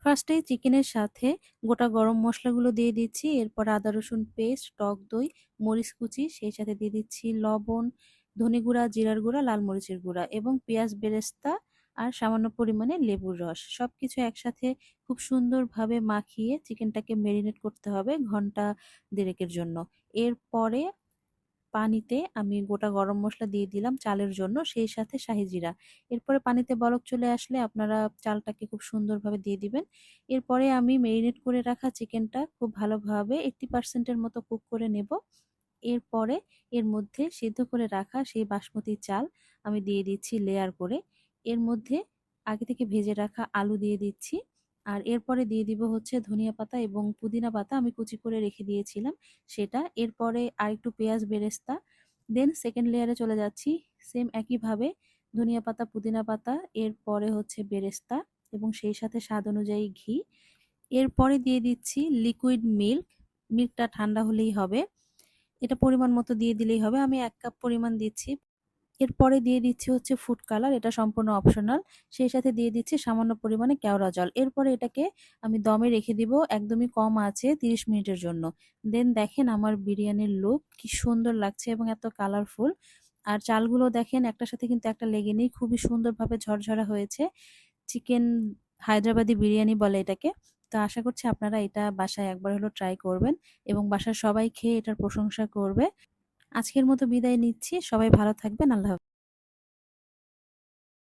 ফার্স্টেই চিকেনের সাথে গোটা গরম মসলাগুলো দিয়ে দিচ্ছি। এরপর আদা রসুন পেস্ট, টক দই, মরিচ কুচি, সেই সাথে দিয়ে দিচ্ছি লবণ, ধনে গুঁড়া, জিরার গুঁড়া, লাল মরিচের গুঁড়া এবং পেঁয়াজ বেরেস্তা আর সামান্য পরিমাণে লেবুর রস। সবকিছু একসাথে খুব সুন্দরভাবে মাখিয়ে চিকেনটাকে মেরিনেট করতে হবে ঘন্টা ১.৫ জন্য। এরপরে পানিতে আমি গোটা গরম মসলা দিয়ে দিলাম চালের জন্য, সেই সাথে শাহি জিরা। এরপরে পানিতে বলক চলে আসলে আপনারা চালটাকে খুব সুন্দরভাবে দিয়ে দিবেন। এরপরে আমি মেরিনেট করে রাখা চিকেনটা খুব ভালোভাবে 80% এর মতো কুক করে নেব। এরপরে এর মধ্যে সিদ্ধ করে রাখা সেই বাসমতি চাল আমি দিয়ে দিচ্ছি লেয়ার করে। এর মধ্যে আগে থেকে ভেজে রাখা আলু দিয়ে দিচ্ছি। আর এরপরে দিয়ে দিব হচ্ছে ধনিয়া পাতা এবং পুদিনা পাতা আমি কুচি করে রেখে দিয়েছিলাম সেটা। এরপরে আরেকটু পেঁয়াজ বেরেস্তা। দেন সেকেন্ড লেয়ারে চলে যাচ্ছি। সেম একইভাবে ধনিয়া পাতা, পুদিনা পাতা, এরপরে হচ্ছে বেরেস্তা এবং সেই সাথে স্বাদ অনুযায়ী ঘি। এরপরে দিয়ে দিচ্ছি লিকুইড মিল্ক। মিল্কটা ঠান্ডা হলেই হবে। এটা পরিমাণ মতো দিয়ে দিলেই হবে। আমি ১ কাপ পরিমাণ দিচ্ছি। এরপরে দিয়ে দিচ্ছি হচ্ছে ফুড কালার, এটা সম্পূর্ণ অপশনাল। সেই সাথে দিয়ে দিচ্ছি সামান্য পরিমাণে কেওড়া জল। এরপরে এটাকে আমি দমে রেখে দিব একদমই কম আঁচে ৩০ মিনিটের জন্য। দেন দেখেন আমার বিরিয়ানির লুক কি সুন্দর লাগছে এবং এত কালারফুল। আর চালগুলো দেখেন একটার সাথে কিন্তু একটা লেগে নেই, খুবই সুন্দরভাবে ঝরঝরা হয়েছে। চিকেন হায়দ্রাবাদি বিরিয়ানি বলে এটাকে। তো আশা করছি আপনারা এটা বাসায় একবার হলো ট্রাই করবেন এবং বাসার সবাই খেয়ে এটার প্রশংসা করবে। আজকের মতো বিদায় নিচ্ছি। সবাই ভালো থাকবেন। আল্লাহ হাফেজ।